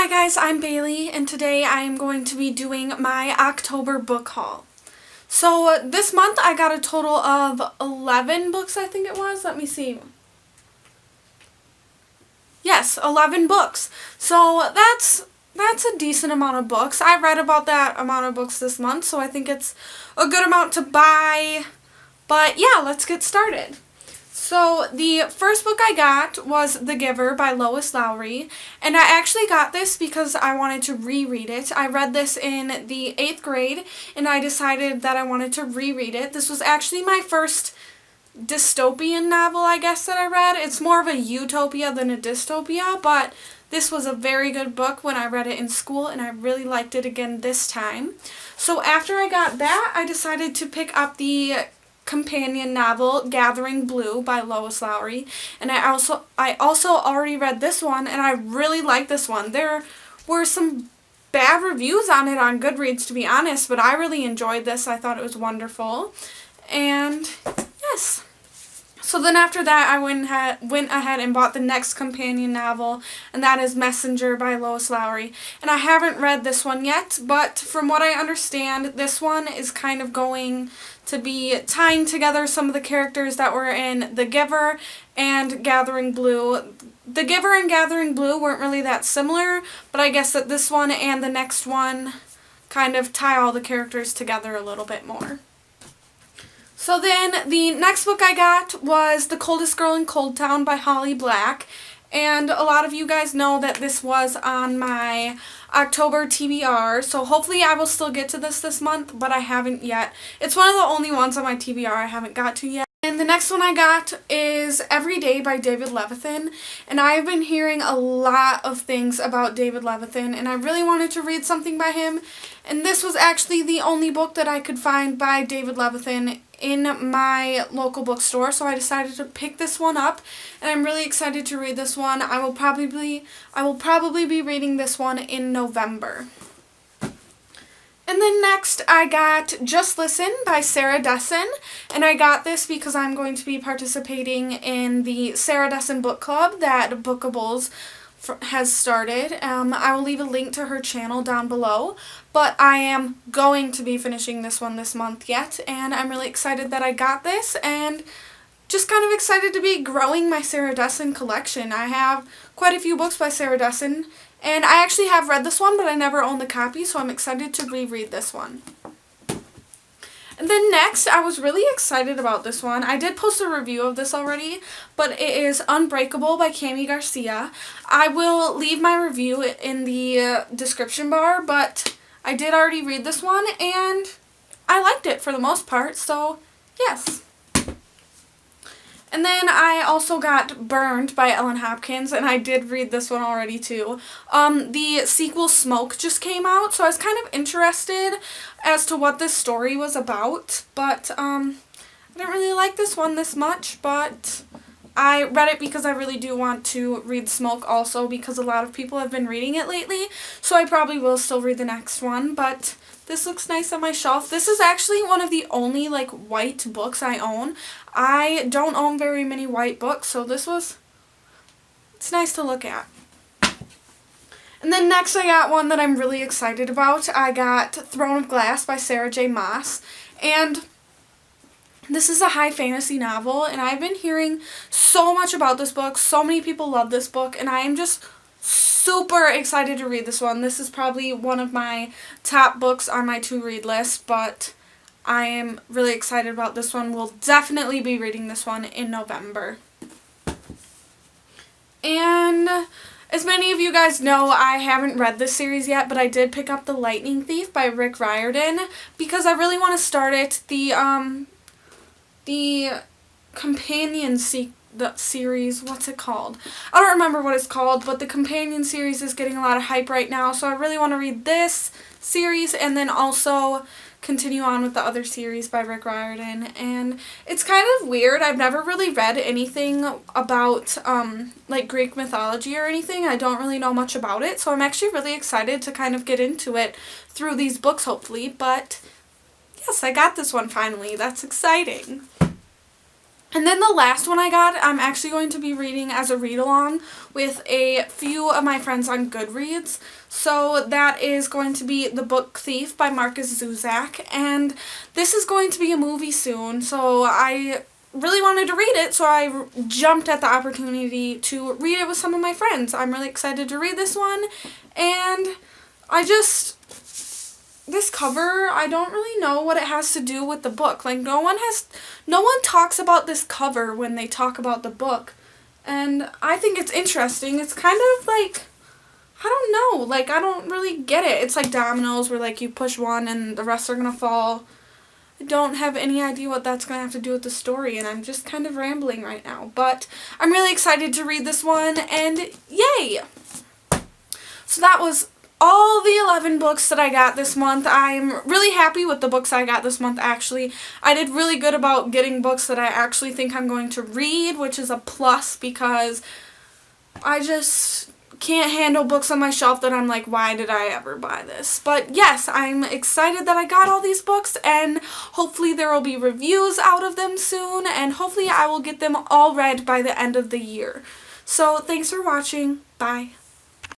guys, I'm Bailey, and today I am going to be doing my October book haul. So this month I got a total of 11 books, I think it was. Let me see. Yes, 11 books. So that's a decent amount of books. I read about that amount of books this month, so I think it's a good amount to buy. But yeah, let's get started. So the first book I got was The Giver by Lois Lowry, and I actually got this because I wanted to reread it. I read this in the 8th grade, and I decided that I wanted to reread it. This was actually my first dystopian novel, I guess, that I read. It's more of a utopia than a dystopia, but this was a very good book when I read it in school, and I really liked it again this time. So after I got that, I decided to pick up the companion novel Gathering Blue by Lois Lowry, and I also already read this one, and I really like this one. There were some bad reviews on it on Goodreads, to be honest, but I really enjoyed this. I thought it was wonderful, and yes. So then after that, I went ahead and bought the next companion novel, and that is Messenger by Lois Lowry. And I haven't read this one yet, but from what I understand, this one is kind of going to be tying together some of the characters that were in The Giver and Gathering Blue. The Giver and Gathering Blue weren't really that similar, but I guess that this one and the next one kind of tie all the characters together a little bit more. So then the next book I got was The Coldest Girl in Cold Town by Holly Black. And a lot of you guys know that this was on my October TBR, so hopefully I will still get to this month, but I haven't yet. It's one of the only ones on my TBR I haven't got to yet. And the next one I got is Every Day by David Levithan, and I've been hearing a lot of things about David Levithan, and I really wanted to read something by him, and this was actually the only book that I could find by David Levithan in my local bookstore, so I decided to pick this one up, and I'm really excited to read this one. I will probably be reading this one in November. And then next I got Just Listen by Sarah Dessen, and I got this because I'm going to be participating in the Sarah Dessen book club that Bookables has started. I will leave a link to her channel down below, but I am going to be finishing this one this month yet, and I'm really excited that I got this, and just kind of excited to be growing my Sarah Dessen collection. I have quite a few books by Sarah Dessen, and I actually have read this one, but I never owned the copy, so I'm excited to reread this one. And then next, I was really excited about this one. I did post a review of this already, but it is Unbreakable by Kami Garcia. I will leave my review in the description bar, but I did already read this one, and I liked it for the most part, so yes. And then I also got Burned by Ellen Hopkins, and I did read this one already too. The sequel Smoke just came out, so I was kind of interested as to what this story was about, but I didn't really like this one this much, but I read it because I really do want to read Smoke also, because a lot of people have been reading it lately, so I probably will still read the next one, but this looks nice on my shelf. This is actually one of the only white books I own. I don't own very many white books, so it's nice to look at. And then next I got one that I'm really excited about. I got Throne of Glass by Sarah J. Maas, and this is a high fantasy novel, and I've been hearing so much about this book. So many people love this book, and I am just super excited to read this one. This is probably one of my top books on my to-read list, but I am really excited about this one. We'll definitely be reading this one in November. And as many of you guys know, I haven't read this series yet, but I did pick up The Lightning Thief by Rick Riordan because I really want to start it. The companion series, what's it called? I don't remember what it's called, but the companion series is getting a lot of hype right now, so I really want to read this series and then also continue on with the other series by Rick Riordan. And it's kind of weird. I've never really read anything about Greek mythology or anything. I don't really know much about it, so I'm actually really excited to kind of get into it through these books, hopefully. But yes, I got this one finally. That's exciting. And then the last one I got, I'm actually going to be reading as a read-along with a few of my friends on Goodreads. So that is going to be The Book Thief by Markus Zusak. And this is going to be a movie soon, so I really wanted to read it, so I jumped at the opportunity to read it with some of my friends. I'm really excited to read this one, and this cover, I don't really know what it has to do with the book. Like, no one talks about this cover when they talk about the book, and I think it's interesting. It's kind of like, I don't know, like, I don't really get it. It's like dominoes where, like, you push one and the rest are gonna fall. I don't have any idea what that's going to have to do with the story, and I'm just kind of rambling right now. But I'm really excited to read this one, and yay! So that was all the 11 books that I got this month. I'm really happy with the books I got this month, actually. I did really good about getting books that I actually think I'm going to read, which is a plus, because I just can't handle books on my shelf that I'm like, why did I ever buy this? But yes, I'm excited that I got all these books, and hopefully there will be reviews out of them soon, and hopefully I will get them all read by the end of the year. So thanks for watching. Bye.